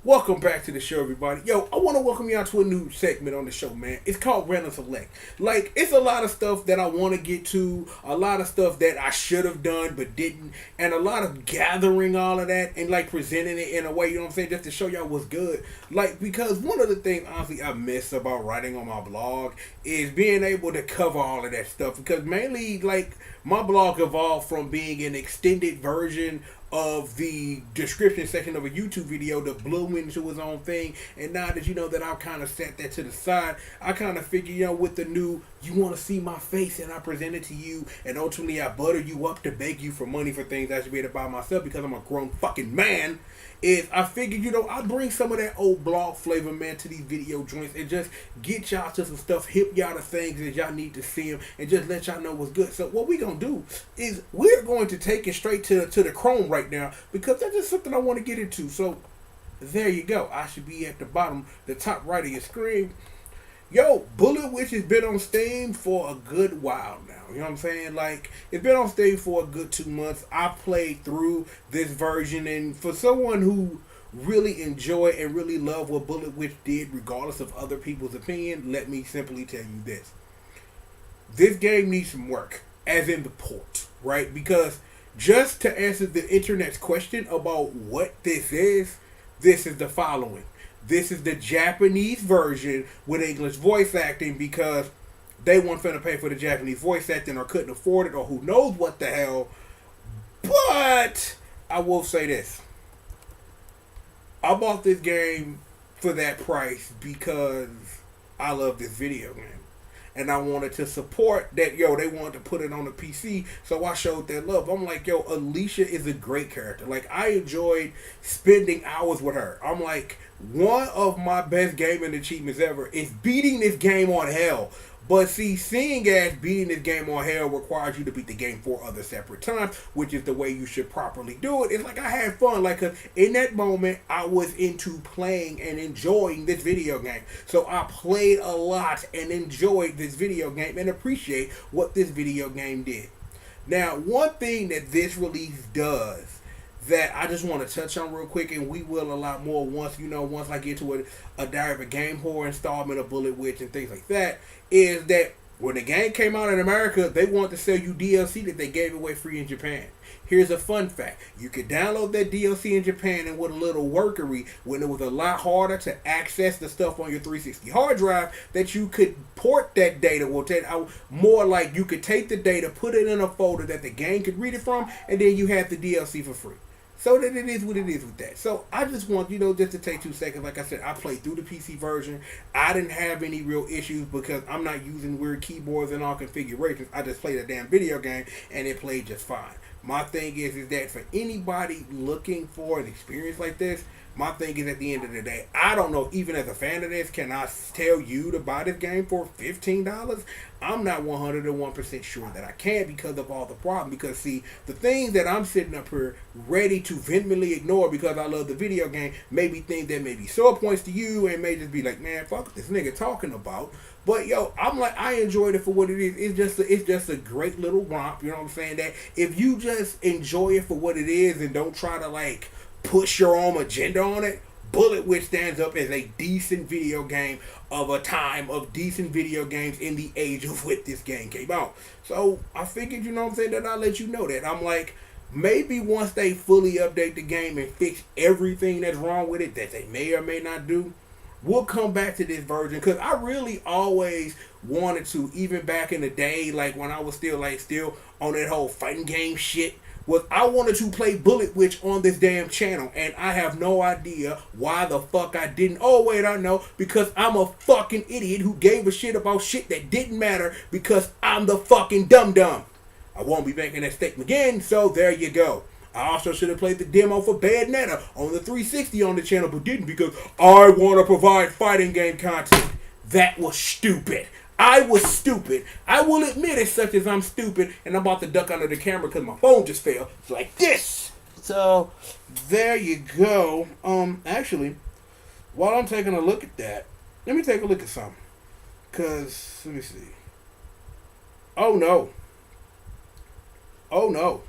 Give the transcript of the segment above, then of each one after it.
Welcome back to the show, everybody. Yo, I want to welcome y'all to a new segment on the show, man. It's called Random Select. Like, it's a lot of stuff that I want to get to, a lot of stuff that I should have done but didn't, and a lot of gathering all of that and, like, presenting it in a way, you know what I'm saying, just to show y'all what's good. Like, because one of the things, honestly, I miss about writing on my blog is being able to cover all of that stuff. Because mainly, like, my blog evolved from being an extended version of the description section of a YouTube video that blew into his own thing. And now that you know that I've kind of set that to the side, I kind of figure, you know, with the new, you want to see my face and I present it to you, and ultimately I butter you up to beg you for money for things I should be able to buy myself because I'm a grown fucking man, is I figured, you know, I bring some of that old blog flavor, man, to these video joints and just get y'all to some stuff, hip y'all to things that y'all need to see them, and just let y'all know what's good. So what we gonna do is we're going to take it straight to the Chrome right now, because that's just something I want to get into. So there you go. I should be at the bottom, the top right of your screen. Yo, Bullet Witch has been on Steam for a good while now. You know what I'm saying? Like, it's been on Steam for a good 2 months. I played through this version, and for someone who really enjoy and really love what Bullet Witch did, regardless of other people's opinion, let me simply tell you this. This game needs some work, as in the port, right? Because just to answer the internet's question about what this is the following. This is the Japanese version with English voice acting, because they weren't finna pay for the Japanese voice acting or couldn't afford it or who knows what the hell. But I will say this. I bought this game for that price because I love this video game. And I wanted to support that, yo, they wanted to put it on the PC, so I showed that love. I'm like, yo, Alicia is a great character. Like, I enjoyed spending hours with her. I'm like, one of my best gaming achievements ever is beating this game on hell. But see, seeing as beating this game on hell requires you to beat the game 4 other separate times, which is the way you should properly do it. It's like I had fun. Like, 'cause in that moment, I was into playing and enjoying this video game. So I played a lot and enjoyed this video game and appreciate what this video game did. Now, one thing that this release does that I just want to touch on real quick, and we will a lot more once I get to a Diary of a Game Whore installment of Bullet Witch and things like that, is that when the game came out in America, they wanted to sell you DLC that they gave away free in Japan. Here's a fun fact. You could download that DLC in Japan, and with a little workery, when it was a lot harder to access the stuff on your 360 hard drive, that you could port that data, more like you could take the data, put it in a folder that the game could read it from, and then you have the DLC for free. So that it is what it is with that. So I just want, just to take 2 seconds. Like I said, I played through the PC version. I didn't have any real issues because I'm not using weird keyboards and all configurations. I just played a damn video game and it played just fine. My thing is that for anybody looking for an experience like this, my thing is, at the end of the day, I don't know, even as a fan of this, can I tell you to buy this game for $15? I'm not 101% sure that I can, because of all the problems. Because, see, the things that I'm sitting up here ready to vehemently ignore because I love the video game may be things that may be sore points to you and may just be like, man, fuck this nigga talking about. But, yo, I'm like, I enjoyed it for what it is. It's just a great little romp, you know what I'm saying? That if you just enjoy it for what it is and don't try to, like, push your own agenda on it, Bullet Witch stands up as a decent video game of a time of decent video games in the age of which this game came out. So I figured, you know what I'm saying, that I'll let you know that. I'm like, maybe once they fully update the game and fix everything that's wrong with it, that they may or may not do, we'll come back to this version, because I really always wanted to, even back in the day, like when I was still on that whole fighting game shit, was I wanted to play Bullet Witch on this damn channel, and I have no idea why the fuck I didn't. Oh wait, I know, because I'm a fucking idiot who gave a shit about shit that didn't matter, because I'm the fucking dum-dum. I won't be making that statement again, so there you go. I also should have played the demo for Bayonetta on the 360 on the channel, but didn't, because I want to provide fighting game content. That was stupid. I was stupid. I will admit it, such as I'm stupid, and I'm about to duck under the camera because my phone just fell. It's like this. So, there you go. Actually, while I'm taking a look at that, let me take a look at something. Because, let me see. Oh, no. Oh, no.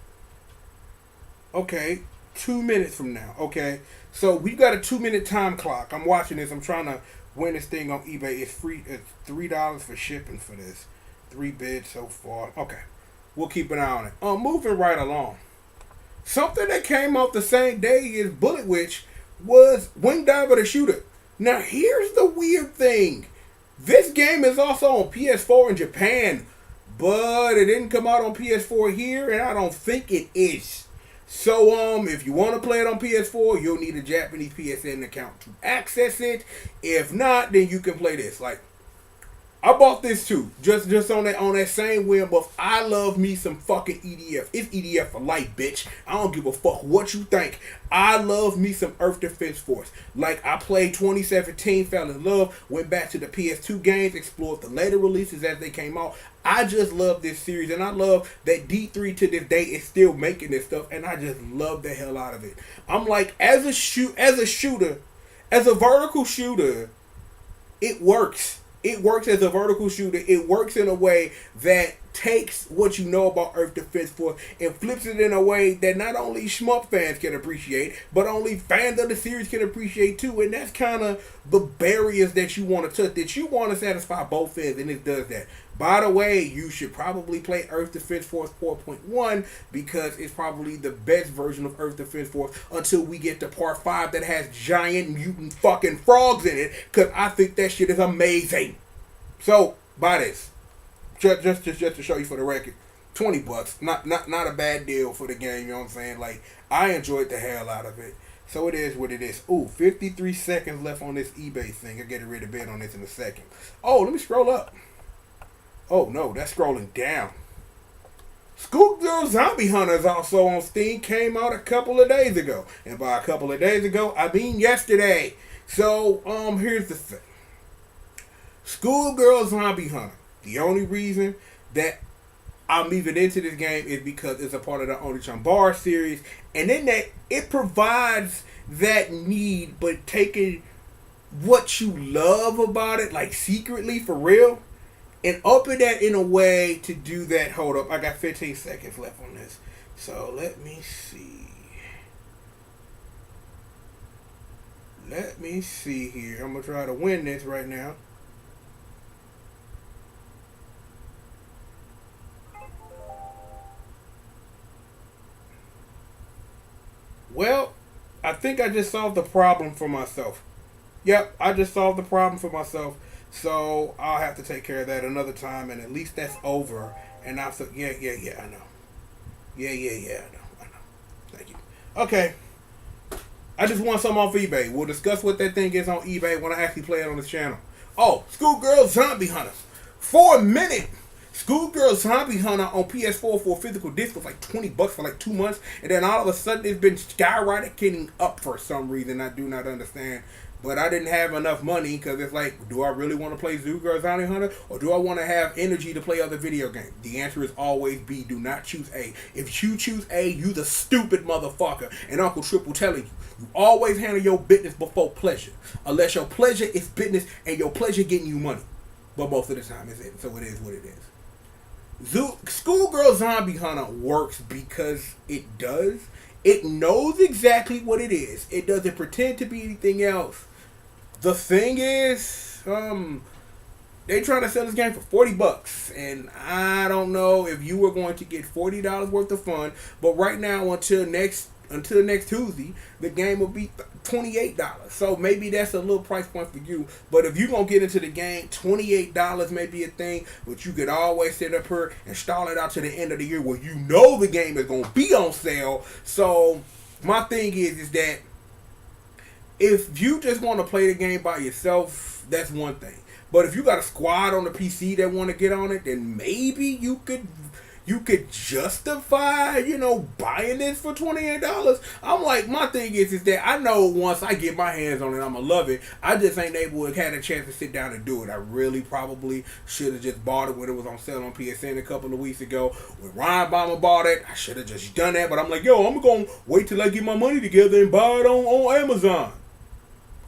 Okay. 2 minutes from now. Okay, so we got a 2 minute time clock. I'm watching this. I'm trying to win this thing on eBay. It's free. It's $3 for shipping for this. 3 bids so far. Okay, we'll keep an eye on it. Moving right along. Something that came out the same day as Bullet Witch was Wing Diver the Shooter. Now here's the weird thing. This game is also on PS4 in Japan, but it didn't come out on PS4 here, and I don't think it is. So if you want to play it on PS4, you'll need a Japanese PSN account to access it. If not, then you can play this. Like, I bought this too, just on that same whim. But I love me some fucking EDF. It's EDF for life, bitch. I don't give a fuck what you think. I love me some Earth Defense Force. Like, I played 2017, fell in love, went back to the PS2 games, explored the later releases as they came out. I just love this series, and I love that D3 to this day is still making this stuff, and I just love the hell out of it. I'm like, as a shooter, as a vertical shooter, it works. It works as a vertical shooter. It works in a way that takes what you know about Earth Defense Force and flips it in a way that not only Shmup fans can appreciate, but only fans of the series can appreciate too. And that's kind of the barriers that you want to touch, that you want to satisfy both ends, and it does that. By the way, you should probably play Earth Defense Force 4.1 because it's probably the best version of Earth Defense Force until we get to part 5 that has giant mutant fucking frogs in it, because I think that shit is amazing. So, buy this. Just to show you for the record. $20. Not a bad deal for the game, you know what I'm saying? Like, I enjoyed the hell out of it. So it is what it is. Ooh, 53 seconds left on this eBay thing. I'll get ready to bid on this in a second. Oh, let me scroll up. Oh no, that's scrolling down. Schoolgirl Zombie Hunter is also on Steam. Came out a couple of days ago. And by a couple of days ago, I mean yesterday. So, here's the thing. Schoolgirl Zombie Hunter. The only reason that I'm even into this game is because it's a part of the Oni-chan series. And then that it provides that need, but taking what you love about it, like secretly for real, and upping that in a way to do that. Hold up, I got 15 seconds left on this. So let me see. Let me see here. I'm going to try to win this right now. Well, I think I just solved the problem for myself. Yep, I just solved the problem for myself. So I'll have to take care of that another time, and at least that's over. And I'm so yeah, I know. Yeah, I know. Thank you. Okay. I just want some off eBay. We'll discuss what that thing is on eBay when I actually play it on this channel. Oh, Schoolgirl Zombie Hunter. For a minute, Schoolgirl Zombie Hunter on PS4 for a physical disc was like $20 for like 2 months, and then all of a sudden it's been skyrocketing up for some reason I do not understand. But I didn't have enough money because it's like, do I really want to play Schoolgirl Zombie Hunter, or do I want to have energy to play other video games? The answer is always B. Do not choose A. If you choose A, you the stupid motherfucker. And Uncle Triple telling you, you always handle your business before pleasure, unless your pleasure is business and your pleasure getting you money. But most of the time it's it. So it is what it is. Schoolgirl Zombie Hunter works because it does. It knows exactly what it is. It doesn't pretend to be anything else. The thing is, they trying to sell this game for $40, and I don't know if you were going to get $40 worth of fun. But right now, until next Tuesday, the game will be $28. So maybe that's a little price point for you. But if you're gonna get into the game, $28 may be a thing. But you could always sit up here and stall it out to the end of the year where you know the game is gonna be on sale. So my thing is that if you just want to play the game by yourself, that's one thing. But if you got a squad on the PC that want to get on it, then maybe you could justify, buying this for $28. I'm like, my thing is that I know once I get my hands on it, I'm going to love it. I just ain't able to have a chance to sit down and do it. I really probably should have just bought it when it was on sale on PSN a couple of weeks ago. When Ryan Bomber bought it, I should have just done that. But I'm like, I'm going to wait till I get my money together and buy it on Amazon.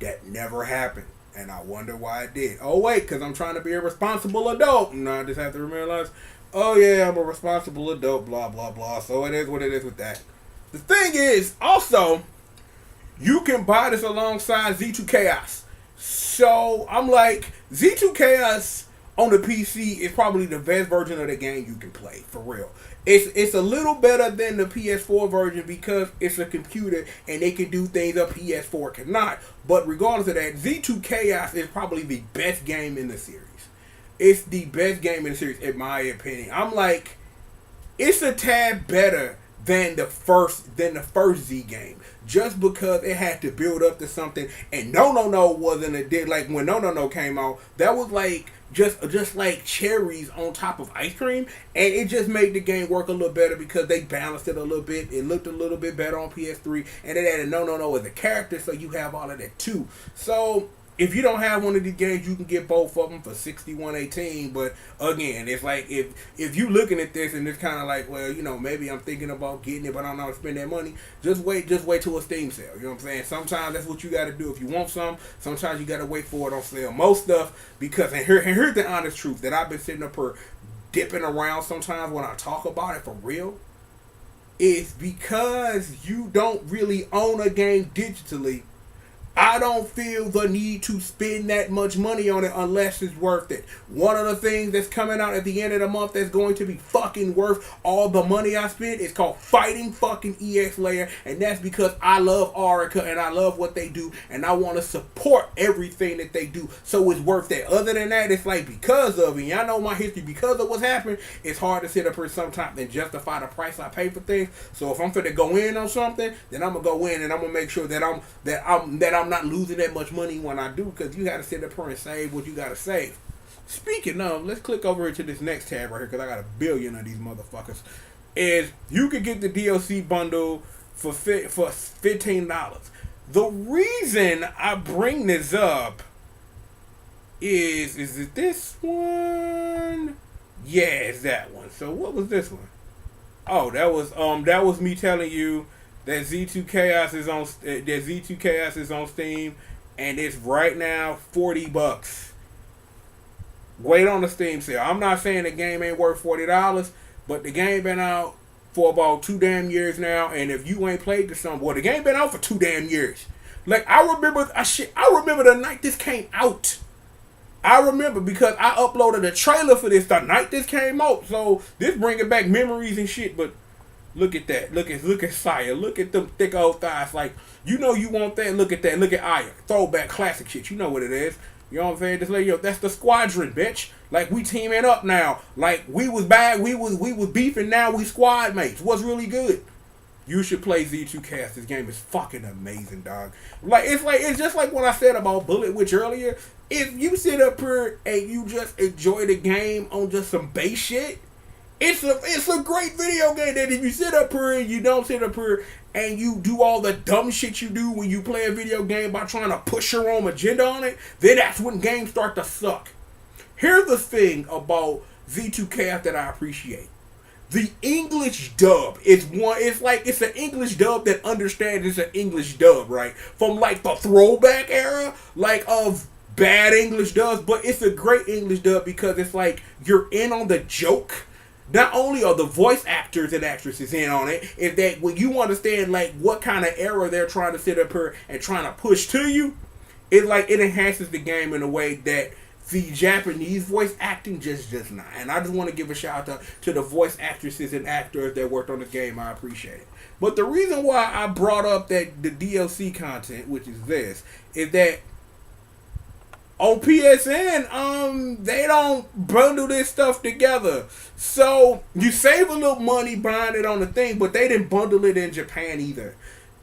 That never happened. And I wonder why it did. Oh, wait, because I'm trying to be a responsible adult. And I just have to realize, oh, yeah, I'm a responsible adult, blah, blah, blah. So it is what it is with that. The thing is, also, you can buy this alongside Z2 Chaos. So I'm like, Z2 Chaos on the PC is probably the best version of the game you can play, for real. It's a little better than the PS4 version because it's a computer and they can do things a PS4 cannot. But regardless of that, Z2 Chaos is probably the best game in the series. It's the best game in the series, in my opinion. I'm like, it's a tad better than the first Z game, just because it had to build up to something. And No wasn't a dig. Like when No came out, that was like just like cherries on top of ice cream, and it just made the game work a little better because they balanced it a little bit. It looked a little bit better on PS3, and it added No as a character, so you have all of that too. So if you don't have one of these games, you can get both of them for $61.18. But again, it's like if you looking at this and it's kind of like, well, you know, maybe I'm thinking about getting it, but I don't know how to spend that money. Just wait till a Steam sale. You know what I'm saying? Sometimes that's what you got to do if you want some. Sometimes you got to wait for it on sale. Most stuff, because and here's the honest truth that I've been sitting up here dipping around sometimes when I talk about it for real. Is because you don't really own a game digitally. I don't feel the need to spend that much money on it unless it's worth it. One of the things that's coming out at the end of the month that's going to be fucking worth all the money I spent is called Fighting fucking EX Layer, and that's because I love Orica and I love what they do and I want to support everything that they do, so it's worth that. Other than that, it's like because of it, y'all know my history, because of what's happened, it's hard to sit up here sometimes and justify the price I pay for things. So if I'm finna go in on something, then I'm gonna go in and I'm gonna make sure that I'm not losing that much money when I do, because you got to sit up here and save what you got to save. Speaking of, let's click over into this next tab right here, because I got a billion of these motherfuckers. Is you could get the DLC bundle for $15. The reason I bring this up is it this one? Yeah, it's that one. So what was this one? Oh, that was me telling you that Z2 Chaos is on Steam, and it's right now $40. Wait on the Steam sale. I'm not saying the game ain't worth $40, but the game been out for about 2 damn years now, and if you ain't played this song, boy, the game been out for 2 damn years. Like I remember the night this came out. I remember because I uploaded a trailer for this the night this came out, so this bringing back memories and shit. But look at that. Look at Saya. Look at them thick old thighs. Like, you know you want that. Look at that. Look at Aya. Throwback classic shit. You know what it is. You know what I'm saying? This lady, that's the squadron, bitch. Like, we teaming up now. Like, we was bad. We was beefing. Now we squad mates. What's really good? You should play Z2 Cast. This game is fucking amazing, dog. It's just like what I said about Bullet Witch earlier. If you sit up here and you just enjoy the game on just some base shit, it's a great video game. That if you sit up here and you don't sit up here and you do all the dumb shit you do when you play a video game by trying to push your own agenda on it, then that's when games start to suck. Here's the thing about Z2K that I appreciate. The English dub is one. It's an English dub that understands it's an English dub, right? From like the throwback era, like of bad English dubs, but it's a great English dub because it's like you're in on the joke. Not only are the voice actors and actresses in on it, is that when you understand like what kind of era they're trying to sit up here and trying to push to you, it enhances the game in a way that the Japanese voice acting just not. And I just want to give a shout out to the voice actresses and actors that worked on the game. I appreciate it. But the reason why I brought up that the DLC content, which is this, is that on PSN, they don't bundle this stuff together. So you save a little money buying it on the thing, but they didn't bundle it in Japan either.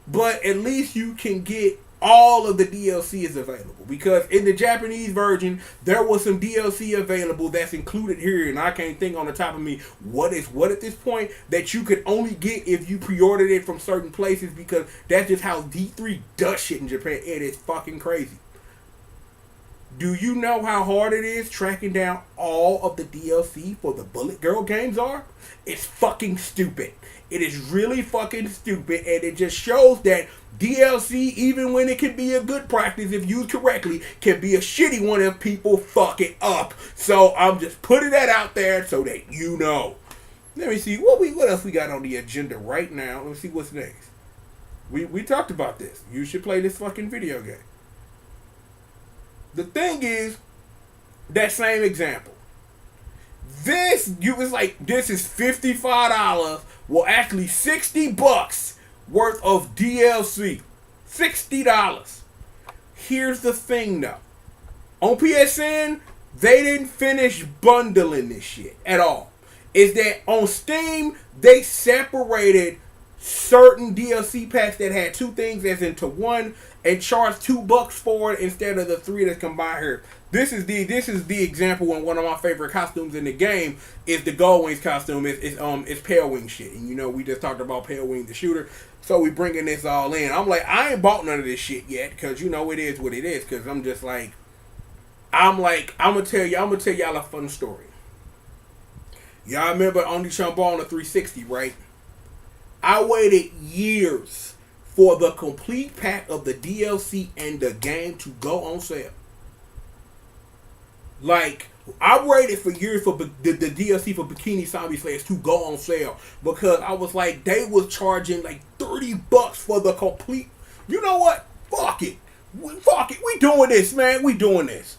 But at least you can get all of the DLC is available, because in the Japanese version there was some DLC available that's included here, and I can't think on the top of me what is what at this point, that you could only get if you pre-ordered it from certain places, because that's just how D3 does shit in Japan. It is fucking crazy. Do you know how hard it is tracking down all of the DLC for the Bullet Girl games are? It's fucking stupid. It is really fucking stupid, and it just shows that DLC, even when it can be a good practice if used correctly, can be a shitty one if people fuck it up. So I'm just putting that out there so that you know. Let me see what else we got on the agenda right now. Let's see what's next. We talked about this. You should play this fucking video game. The thing is, that same example. This is $55. Well, actually $60 worth of DLC. $60. Here's the thing though. On PSN, they didn't finish bundling this shit at all. Is that on Steam, they separated certain DLC packs that had two things as into one and charged $2 for it instead of the three that's combined here. This is the example when one of my favorite costumes in the game is the Gold Wings costume. It's Pale Wing shit. And you know we just talked about Pale Wing the shooter. So we bringing this all in. I'm like, I ain't bought none of this shit yet because you know it is what it is. Because I'm just like, I'm gonna tell y'all a fun story. Y'all remember Only Chambon on the 360, right? I waited years for the complete pack of the DLC and the game to go on sale. Like, I waited for years for the DLC for Bikini Zombie Slash to go on sale because I was like, they was charging like $30 for the complete. You know what? Fuck it. We doing this, man. We doing this.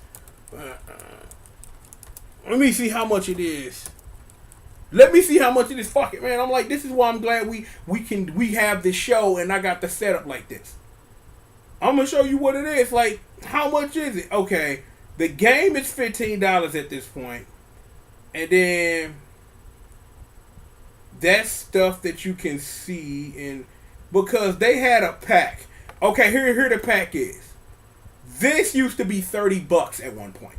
Let me see how much it is. Fuck it, man. I'm like, this is why I'm glad we have this show and I got the setup like this. I'm gonna show you what it is. Like, how much is it? Okay, the game is $15 at this point, and then that's stuff that you can see in because they had a pack. Okay, here the pack is. This used to be $30 at one point.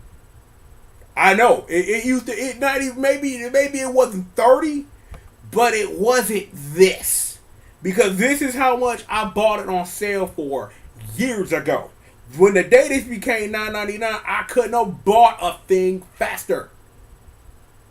I know it used to. It not even maybe it wasn't 30, but it wasn't this because this is how much I bought it on sale for years ago. When the day this became $9.99, I couldn't have bought a thing faster.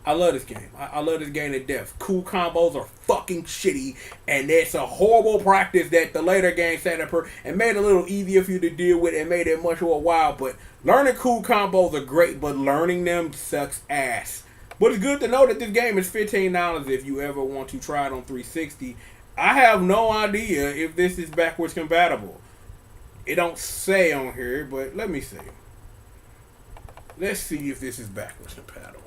I love this game. I love this game to death. Cool combos are fucking shitty, and it's a horrible practice that the later game set up and made it a little easier for you to deal with and made it much more wild. But learning cool combos are great, but learning them sucks ass. But it's good to know that this game is $15 if you ever want to try it on 360. I have no idea if this is backwards compatible. It don't say on here, but let me see. Let's see if this is backwards compatible.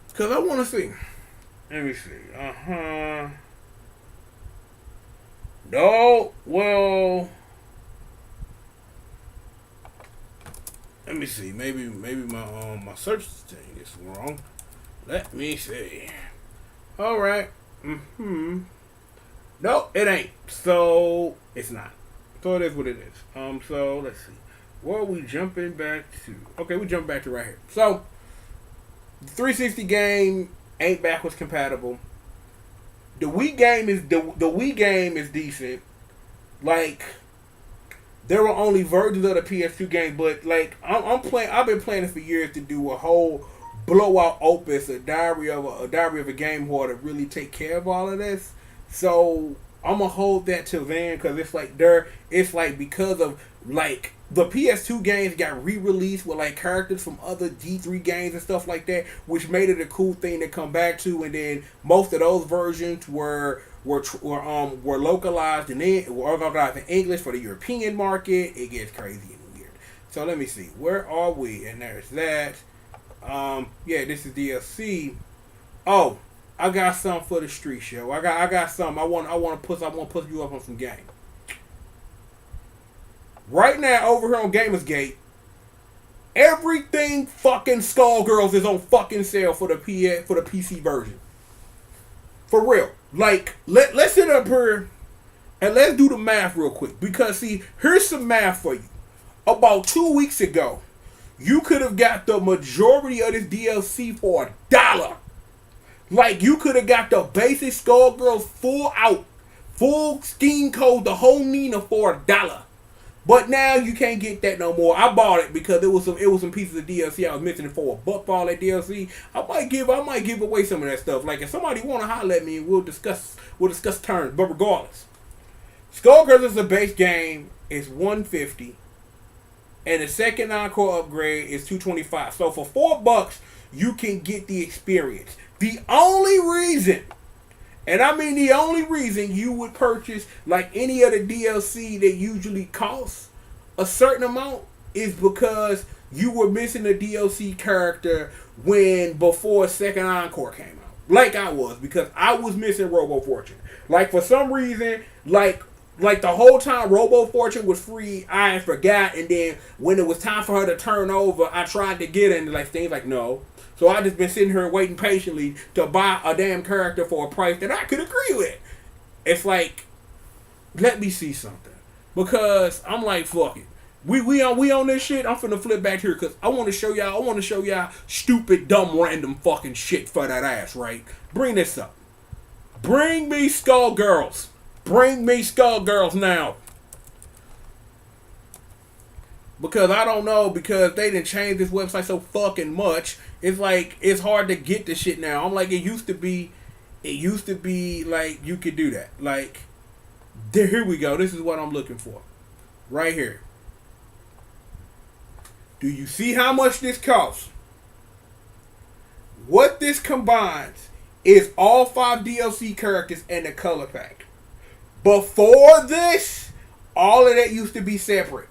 Because I want to see. Let me see. No, well. Let me see. Maybe my search thing is wrong. Let me see. All right. No, it ain't. So it's not. So it is what it is. So let's see. What are we jumping back to? Okay, we jump back to right here. So the 360 game ain't backwards compatible. The Wii game is decent. Like, there were only versions of the PS2 game, but like I've been playing it for years to do a whole blowout opus, a diary of a game whore to really take care of all of this. So I'm gonna hold that till then because it's like because of like the PS2 games got re-released with like characters from other D3 games and stuff like that, which made it a cool thing to come back to. And then most of those versions were localized in English for the European market. It gets crazy and weird. So let me see, where are we? And there's that. Yeah, this is DLC. Oh, I got something for the street show. I got something. I want to put you up on some game. Right now, over here on Gamersgate, everything fucking Skullgirls is on fucking sale for the PC version. For real. Like, let's sit up here and let's do the math real quick. Because, see, here's some math for you. About 2 weeks ago, you could have got the majority of this DLC for $1. Like, you could have got the basic Skullgirls full scheme code, the whole Nina for $1. But now you can't get that no more. I bought it because it was some pieces of DLC I was missing for $1 for all that DLC. I might give away some of that stuff. Like if somebody wanna holler at me, we'll discuss terms. But regardless, Skullgirls is a base game. It's $150, and the second encore upgrade is $225. So for $4, you can get the experience. The only reason, and I mean the only reason you would purchase like any other DLC that usually costs a certain amount is because you were missing a DLC character before Second Encore came out. Like I was, because I was missing Robo Fortune. Like for some reason, like the whole time Robo Fortune was free, I forgot, and then when it was time for her to turn over, I tried to get her, and like things like no. So I just been sitting here waiting patiently to buy a damn character for a price that I could agree with. It's like, let me see something, because I'm like, fuck it. We on this shit. I'm finna flip back here because I want to show y'all stupid, dumb, random fucking shit for that ass, right? Bring this up. Bring me Skullgirls. Bring me Skullgirls now. Because I don't know, because they didn't change this website so fucking much. It's like, it's hard to get the shit now. I'm like, it used to be like you could do that. Like, here we go. This is what I'm looking for. Right here. Do you see how much this costs? What this combines is all 5 DLC characters and the color pack. Before this, all of that used to be separate.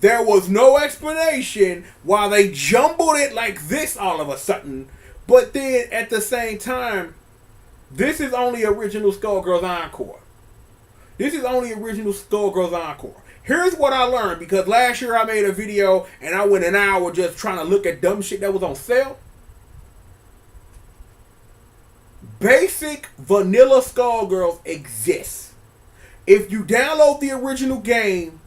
There was no explanation why they jumbled it like this all of a sudden. But then at the same time, this is only original Skullgirls Encore. This is only original Skullgirls Encore. Here's what I learned, because last year I made a video and I went an hour just trying to look at dumb shit that was on sale. Basic vanilla Skullgirls exists. If you download the original game,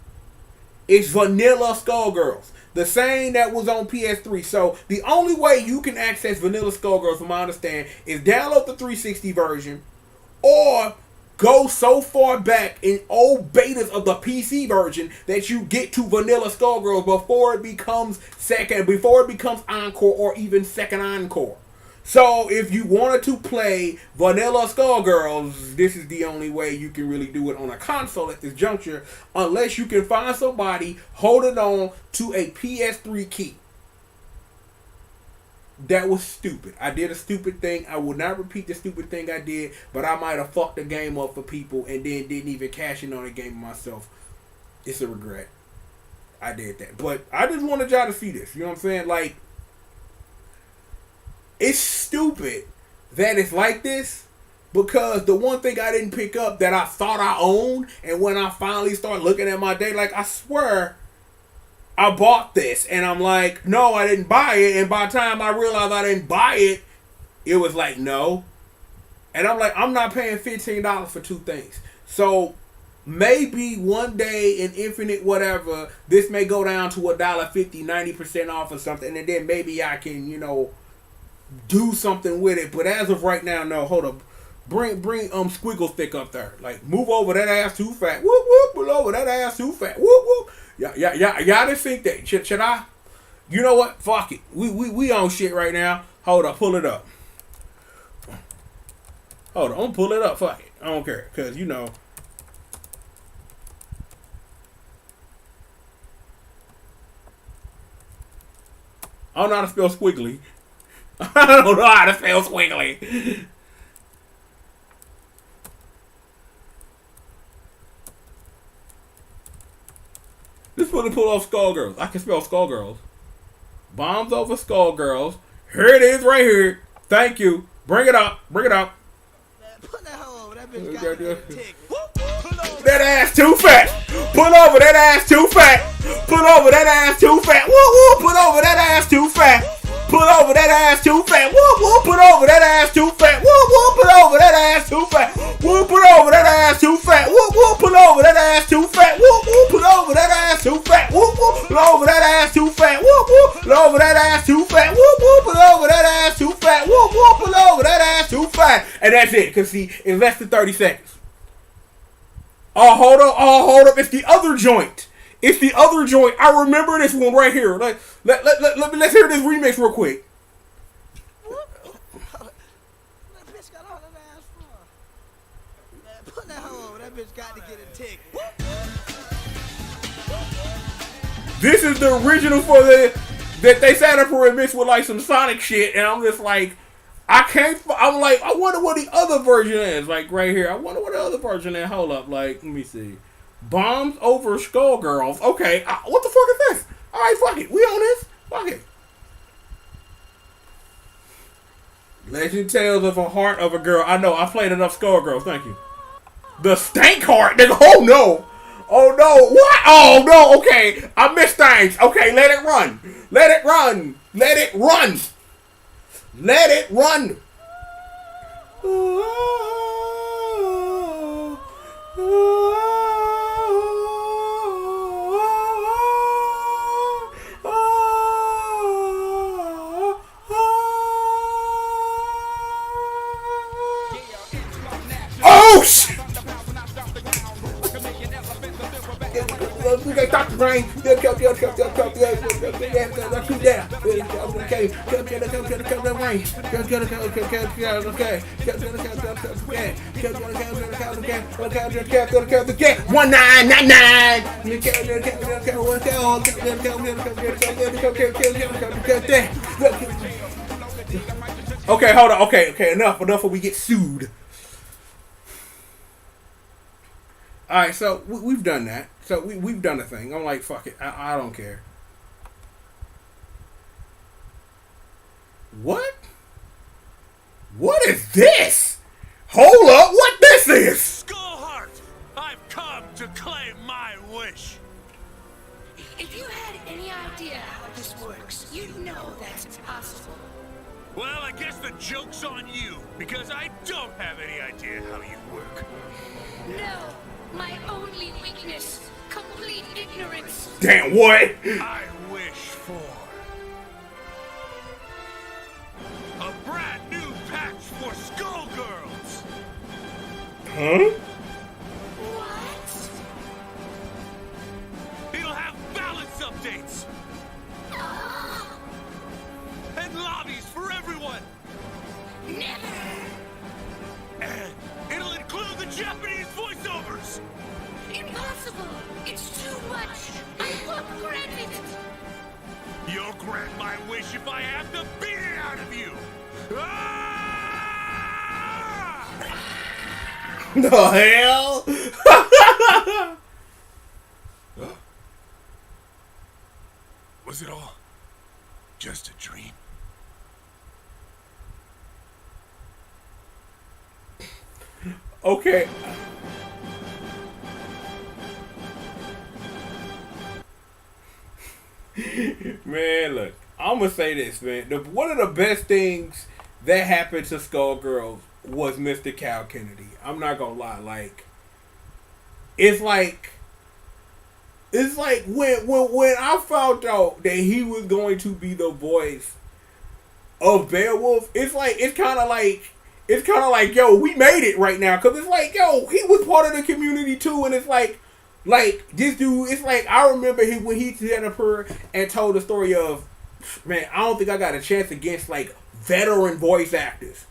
it's vanilla Skullgirls. The same that was on PS3. So the only way you can access vanilla Skullgirls, from my understanding, is download the 360 version or go so far back in old betas of the PC version that you get to vanilla Skullgirls before it becomes Encore or even second Encore. So if you wanted to play vanilla Skullgirls, this is the only way you can really do it on a console at this juncture, unless you can find somebody holding on to a PS3 key. That was stupid. I did a stupid thing. I will not repeat the stupid thing I did, but I might have fucked the game up for people and then didn't even cash in on the game myself. It's a regret. I did that. But I just wanted y'all to see this. You know what I'm saying? Like, it's stupid that it's like this, because the one thing I didn't pick up that I thought I owned, and when I finally start looking at my day, like, I swear I bought this, and I'm like, no, I didn't buy it. And by the time I realized I didn't buy it, it was like, no. And I'm like, I'm not paying $15 for 2 things. So maybe one day in infinite whatever, this may go down to $1.50, 90% off or something, and then maybe I can, you know, do something with it. But as of right now, no. Hold up. Bring Squiggle Stick up there. Like, move over that ass too fat. Whoop whoop. Pull over that ass too fat. Whoop whoop. Y'all didn't think that. Should I? You know what? Fuck it. We on shit right now. Hold up. Pull it up. Hold on. I'm gonna pull it up. Fuck it. I don't care. Cause you know. I don't know how to spell squiggly. I don't know how to spell squiggly. This one to pull off Skullgirls. I can spell Skullgirls. Bombs over Skullgirls. Here it is right here. Thank you. Bring it up. Bring it up. Put that hoe over. That bitch got me tick. That ass too fat. Pull over that ass too fat. Pull over that ass too fat. Woo woo. Pull over that ass too fat. Pull over that ass too fat. Woo woo. Put over that ass too fat. Woo woo. Put over that ass too fat. Woo. Put over that ass too fat. Woo woo. Put over that ass too fat. Woo woo. Put over that ass too fat. Woo woo. Put over that ass too fat. Woo woo. Put over that ass too fat. Woo woo. Put over that ass too fat. Woo woo. Put over that ass too fat. And that's it. Cause see, in less than 30 seconds. Oh, hold up. Oh, hold up. It's the other joint. It's the other joint. I remember this one right here. Like, let's hear this remix real quick. That bitch got all that ass from. Man, put that hoe over. That bitch got to get a tick. This is the original for the that they set up a remix with like some Sonic shit, and I'm just like, I can't. I'm like, I wonder what the other version is. Like right here, I wonder what the other version is. Hold up, like let me see. Bombs over Skullgirls. Okay, what the fuck is this? All right, fuck it. We on this. Fuck it. Legend Tales of a Heart of a Girl. I know. I played enough Skullgirls. Thank you. The Stank Heart. Nigga. Oh no. Oh no. What? Oh no. Okay. I missed things. Okay. Let it run. Let it run. Let it run. Let it run. Oh shit! We got Dr. Brain. Okay, hold on. Okay, enough or we get sued. Alright, so we've done that. So we've done a thing. I'm like, fuck it. I don't care. What? What is this? Hold up, what this is? Skullheart, I've come to claim my wish. If you had any idea how this works, you'd know that's impossible. Well, I guess the joke's on you, because I don't have any idea how you work. No, my only weakness, complete ignorance. Damn, what? I wish for a brand new patch for Skullgirls. Huh? What? It'll have balance updates and lobbies for everyone. Never. And it'll include the Japanese voiceovers. Impossible. It's too much. I won't grant it. You'll grant my wish if I have to beat it out of you. Ah! The hell? Was it all just a dream? Okay. Man, look, I'm gonna say this, man. One of the best things that happened to Skullgirls was Mr. Cal Kennedy. I'm not gonna lie, like, it's like when I found out that he was going to be the voice of Beowulf, it's kind of like, yo, we made it right now, because it's like, yo, he was part of the community too, and it's like this dude, it's like, I remember when he stood up here and told the story of, man, I don't think I got a chance against like veteran voice actors.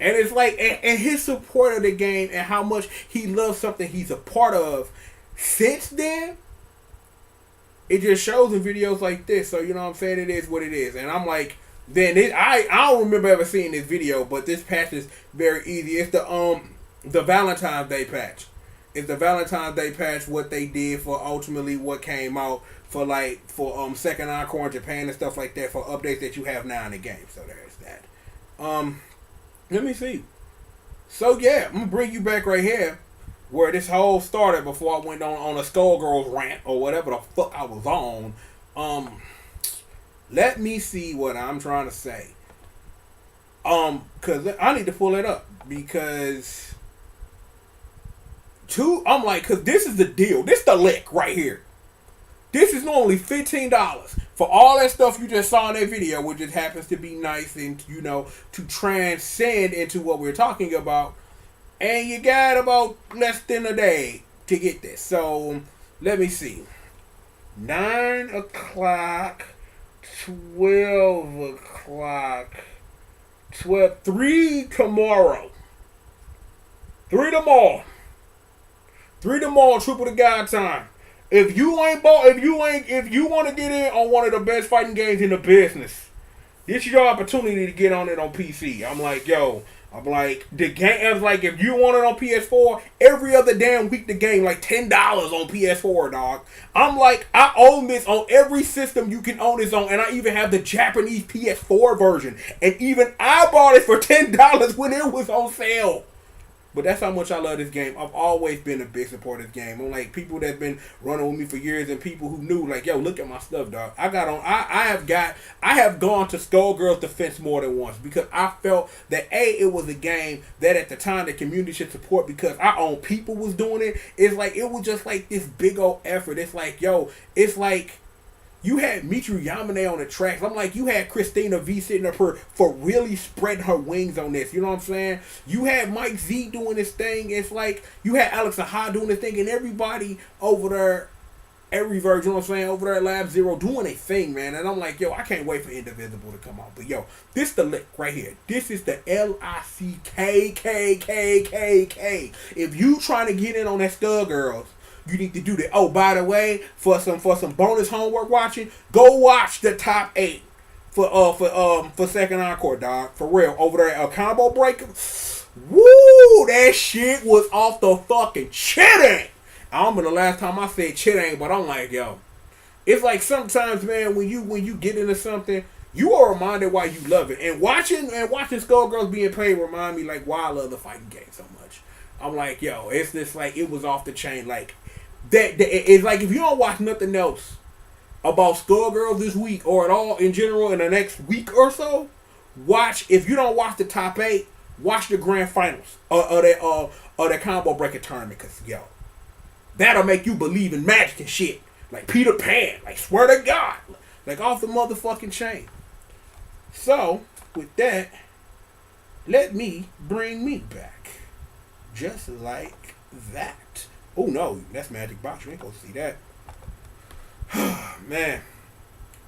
And it's like, and his support of the game and how much he loves something he's a part of since then, it just shows in videos like this. So, you know what I'm saying? It is what it is. And I'm like, I don't remember ever seeing this video, but this patch is very easy. It's the Valentine's Day patch. It's the Valentine's Day patch, what they did for ultimately what came out for Second Encore in Japan and stuff like that, for updates that you have now in the game. So there's that. Let me see. So yeah, I'm gonna bring you back right here where this whole started before I went on a Skullgirls rant or whatever the fuck I was on. Let me see what I'm trying to say. Cause I need to pull it up because cause this is the deal. This the lick right here. This is normally $15 for all that stuff you just saw in that video, which just happens to be nice and, you know, to transcend into what we're talking about. And you got about less than a day to get this. So, let me see. 9 o'clock, 12 o'clock, 3 tomorrow. 3 tomorrow. 3 tomorrow, triple the guide time. If you want to get in on one of the best fighting games in the business, this is your opportunity to get on it on PC. I'm like, the game. I was like, if you want it on PS4, every other damn week the game like $10 on PS4, dog. I'm like, I own this on every system you can own this on, and I even have the Japanese PS4 version, and even I bought it for $10 when it was on sale. But that's how much I love this game. I've always been a big supporter of this game. I'm like people that's been running with me for years and people who knew like, yo, look at my stuff, dog. I have gone to Skullgirls defense more than once because I felt that it was a game that at the time the community should support because our own people was doing it. It's like it was just like this big old effort. It's like, yo, it's like you had Michiru Yamane on the tracks. I'm like, you had Christina V sitting up here for really spreading her wings on this. You know what I'm saying? You had Mike Z doing this thing. It's like you had Alex Aha doing this thing, and everybody over there, every version, you know what I'm saying, over there at Lab Zero doing a thing, man. And I'm like, yo, I can't wait for Indivisible to come out. But yo, this the lick right here. This is the LICKKKKK. If you trying to get in on that Skullgirls, you need to do that. Oh, by the way, for some bonus homework watching, go watch the top 8 for Second Encore, dog. For real, over there at Combo Breaker. Woo, that shit was off the fucking chitting. I don't remember the last time I said chitting, but I'm like, yo, it's like sometimes, man, when you get into something, you are reminded why you love it. And watching Skullgirls being played remind me like why I love the fighting game so much. I'm like, yo, it's just like it was off the chain, like. That it's like if you don't watch nothing else about Skullgirls this week or at all in general in the next week or so, if you don't watch the top 8, watch the grand finals of that Combo Breaker tournament, cause yo, that'll make you believe in magic and shit like Peter Pan, like swear to God, like off the motherfucking chain. So with that, let me bring me back, just like that. Oh no, that's Magic Box. You ain't gonna see that. Man.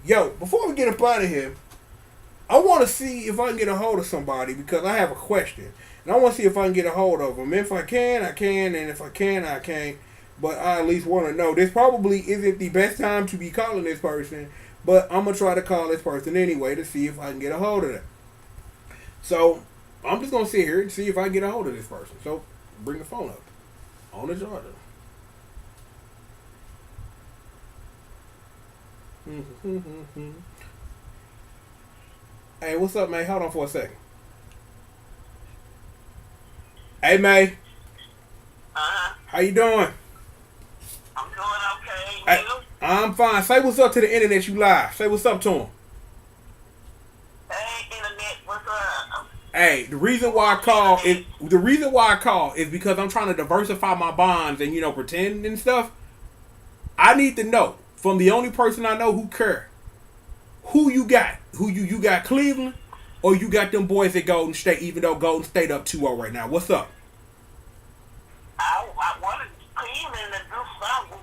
Yo, before we get up out of here, I want to see if I can get a hold of somebody because I have a question. And I want to see if I can get a hold of them. If I can, I can. And if I can, I can't. But I at least want to know. This probably isn't the best time to be calling this person. But I'm going to try to call this person anyway to see if I can get a hold of them. So, I'm just going to sit here and see if I can get a hold of this person. So, bring the phone up. On the Jordan. Hey, what's up, man? Hold on for a second. Hey, May. How you doing? I'm doing okay. Hey, I'm fine. Say what's up to the internet. You live. Say what's up to him. Hey, internet. What's up? Hey, the reason why I call is because I'm trying to diversify my bonds and pretend and stuff. I need to know from the only person I know who care. Who you got? You got Cleveland or you got them boys at Golden State? Even though Golden State up 2-0 right now. What's up? I wanted Cleveland to do something.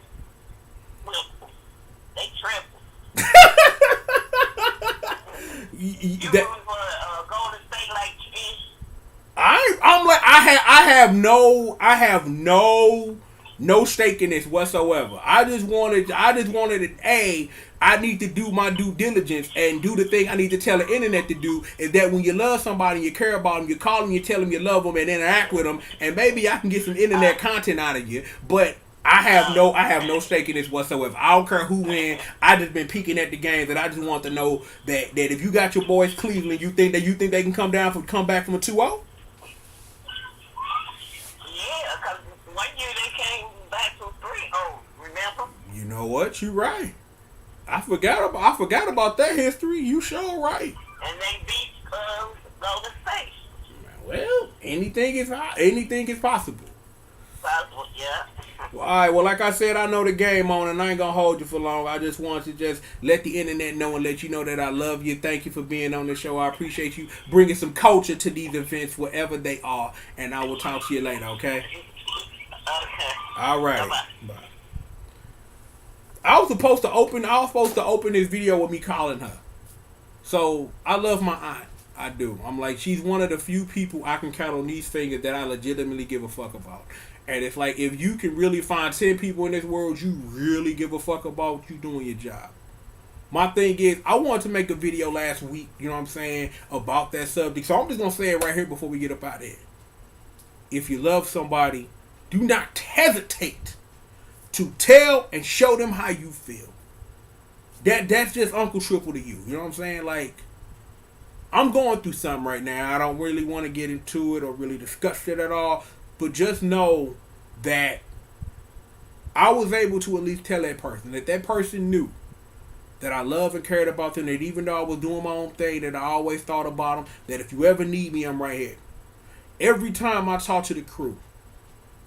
They tripled. You root for Golden State like this? I'm like I have no stake in this whatsoever. I just wanted it. I need to do my due diligence and do the thing I need to tell the internet to do. Is that when you love somebody, you care about them, you call them, you tell them you love them, and interact with them, and maybe I can get some internet content out of you. But I have no stake in this whatsoever. I don't care who win. I just been peeking at the games, and I just want to know that if you got your boys Cleveland, you think they can come back from a 2-0? Yeah, because one year they came back from 3-0. Remember? You know what? You right. I forgot about that history. You sure right. And they beat Golden State. Well, anything is possible. Possible, yeah. Well, all right. Well, like I said, I know the game on, and I ain't gonna hold you for long. I just want to just let the internet know and let you know that I love you. Thank you for being on the show. I appreciate you bringing some culture to these events, wherever they are. And I will talk to you later. Okay. Okay. All right. Bye-bye. Bye. I was supposed to open this video with me calling her. So I love my aunt. I do. I'm like, she's one of the few people I can count on these fingers that I legitimately give a fuck about. And it's like, if you can really find 10 people in this world, you really give a fuck about you doing your job. My thing is, I wanted to make a video last week, you know what I'm saying, about that subject. So I'm just going to say it right here before we get up out of here. If you love somebody, do not hesitate to tell and show them how you feel. That's just Uncle Triple to you. You know what I'm saying? Like, I'm going through something right now. I don't really want to get into it or really discuss it at all. But just know that I was able to at least tell that person, that person knew that I love and cared about them, that even though I was doing my own thing, that I always thought about them, that if you ever need me, I'm right here. Every time I talk to the crew,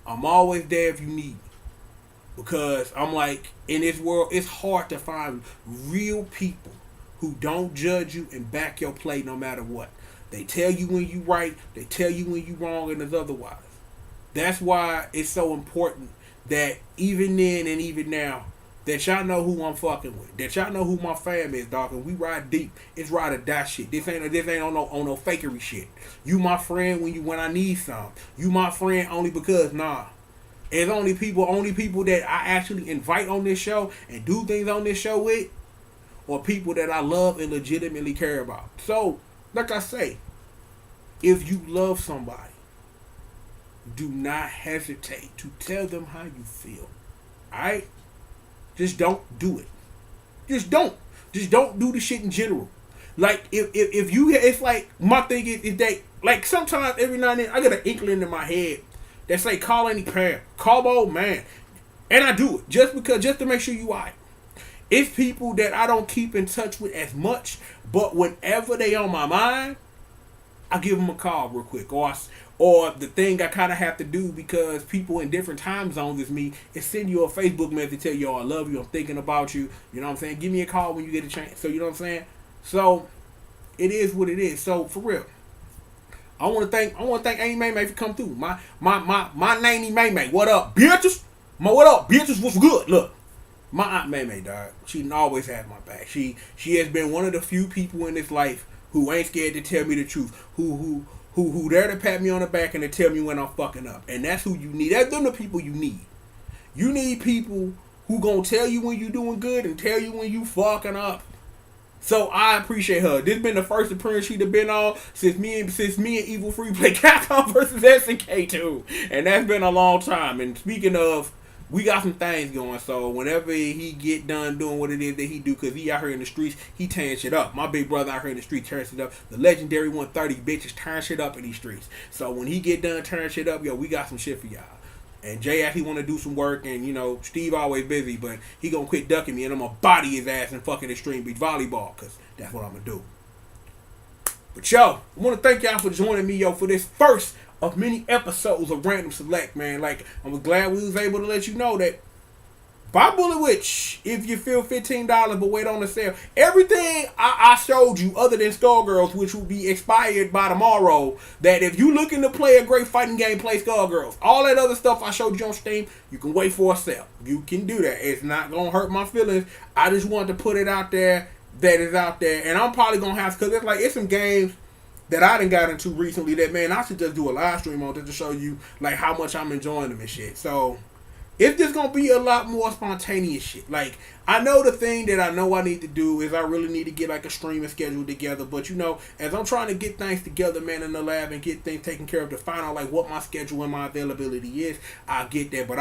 I'm always there if you need me. Because I'm like, in this world, it's hard to find real people who don't judge you and back your play no matter what. They tell you when you right, they tell you when you wrong, and it's otherwise. That's why it's so important that even then and even now, that y'all know who I'm fucking with. That y'all know who my fam is, dog. And we ride deep. It's ride or die shit. This ain't on no fakery shit. You my friend when I need some. You my friend only because it's only people that I actually invite on this show and do things on this show with, or people that I love and legitimately care about. So, like I say, if you love somebody, do not hesitate to tell them how you feel. Alright? Just don't do it. Just don't do the shit in general. Like, if you, it's like, my thing is that, like, sometimes every now and then I get an inkling in my head that say, call any parent, call my old man, and I do it just to make sure you alright. It's people that I don't keep in touch with as much, but whenever they on my mind, I give them a call real quick, or the thing I kind of have to do, because people in different time zones as me, is send you a Facebook message, tell you, I love you, I'm thinking about you, you know what I'm saying? Give me a call when you get a chance. So, you know what I'm saying? So, it is what it is. So, for real, I want to thank Auntie May May for coming through. My nanny May May, what up, bitches? What up, bitches? What's good? Look, my Aunt May May, dog, she always had my back. She has been one of the few people in this life who ain't scared to tell me the truth, who there to pat me on the back and to tell me when I'm fucking up. And that's who you need. That's them the people you need. You need people who gonna tell you when you doing good and tell you when you fucking up. So I appreciate her. This been the first appearance she'd have been on since me and Evil Free play Capcom versus SNK2. And that's been a long time. And speaking of, we got some things going, so whenever he get done doing what it is that he do, because he out here in the streets, he tearing shit up. My big brother out here in the streets tearing shit up. The legendary 130 bitches tearing shit up in these streets. So when he get done tearing shit up, yo, we got some shit for y'all. And Jay actually want to do some work, and you know, Steve always busy, but he gonna quit ducking me, and I'm gonna body his ass in fucking Extreme Beach Volleyball, because that's what I'm gonna do. But yo, I want to thank y'all for joining me, yo, for this first of many episodes of Random Select, man. Like, I'm glad we was able to let you know that buy Bullet Witch if you feel $15, but wait on the sale. Everything I showed you other than Skullgirls, which will be expired by tomorrow, that if you looking to play a great fighting game, play Skullgirls. All that other stuff I showed you on Steam, you can wait for a sale. You can do that. It's not going to hurt my feelings. I just wanted to put it out there that is out there. And I'm probably going to have, because it's some games that I done got into recently that, man, I should just do a live stream on just to show you, like, how much I'm enjoying them and shit. So, it's just going to be a lot more spontaneous shit. Like, I know the thing that I know I need to do is I really need to get, like, a streaming schedule together. But, you know, as I'm trying to get things together, man, in the lab and get things taken care of to find out, like, what my schedule and my availability is, I'll get there. But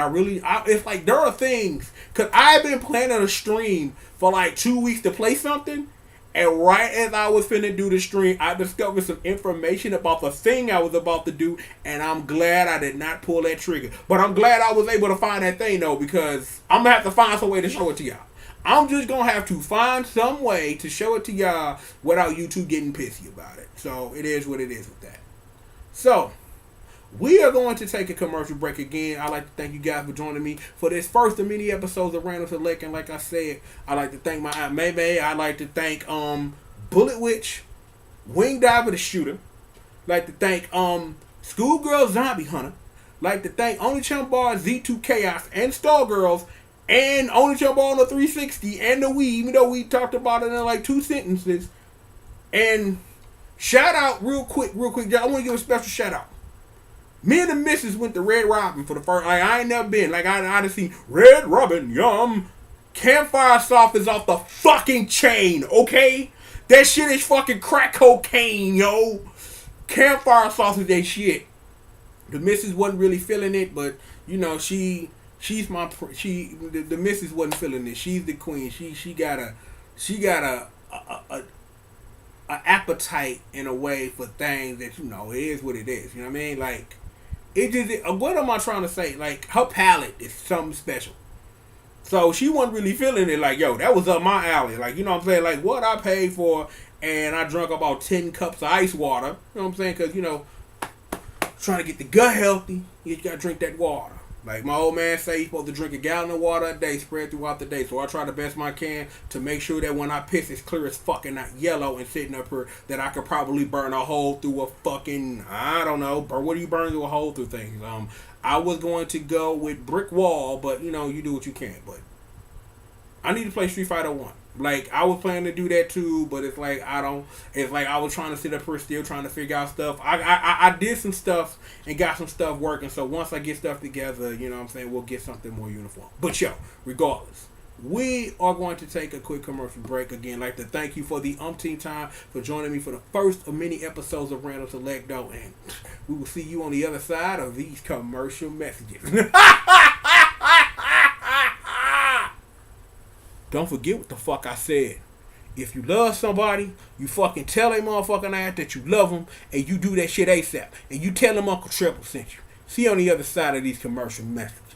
it's like, there are things, because I've been planning a stream for, like, 2 weeks to play something. And right as I was finna do the stream, I discovered some information about the thing I was about to do, and I'm glad I did not pull that trigger. But I'm glad I was able to find that thing, though, because I'm gonna have to find some way to show it to y'all. I'm just gonna have to find some way to show it to y'all without YouTube getting pissy about it. So, it is what it is with that. So, we are going to take a commercial break again. I'd like to thank you guys for joining me for this first of many episodes of Random Select. And like I said, I'd like to thank my Aunt May May. I'd like to thank Bullet Witch, Wing Diver the Shooter. I'd like to thank Schoolgirl Zombie Hunter. I'd like to thank Only Chump Bar Z2 Chaos and Stargirls and Only Chump Bar on the 360 and the Wii, even though we talked about it in like 2 sentences. And shout out real quick, I want to give a special shout out Me and the missus went to Red Robin for the first. Like I ain't never been. Like I done seen Red Robin. Yum. Campfire sauce is off the fucking chain. Okay, that shit is fucking crack cocaine, yo. Campfire sauce is that shit. The missus wasn't really feeling it, but you know the missus wasn't feeling it. She's the queen. She got a appetite in a way for things that you know it is what it is. You know what I mean? Like it just what am I trying to say? Like her palate is something special. So she wasn't really feeling it. Like yo, that was up my alley. Like you know what I'm saying? Like what I paid for, and I drank about 10 cups of ice water. You know what I'm saying? Because you know, trying to get the gut healthy, you gotta drink that water. Like my old man say, you're supposed to drink a gallon of water a day, spread throughout the day. So I try the best I can to make sure that when I piss, it's clear as fucking not yellow and sitting up here that I could probably burn a hole through a fucking, I don't know, what do you burn through a hole through things? I was going to go with brick wall, but you know, you do what you can. But I need to play Street Fighter 1. Like I was planning to do that too, but it's like it's like I was trying to sit up here still trying to figure out stuff. I did some stuff and got some stuff working. So once I get stuff together, you know what I'm saying, we'll get something more uniform. But yo, regardless, we are going to take a quick commercial break. Again, I'd like to thank you for the umpteenth time for joining me for the first of many episodes of Random Selecto, and we will see you on the other side of these commercial messages. Don't forget what the fuck I said. If you love somebody, you fucking tell a motherfucking ass that you love them, and you do that shit ASAP. And you tell them Uncle Triple sent you. See you on the other side of these commercial messages.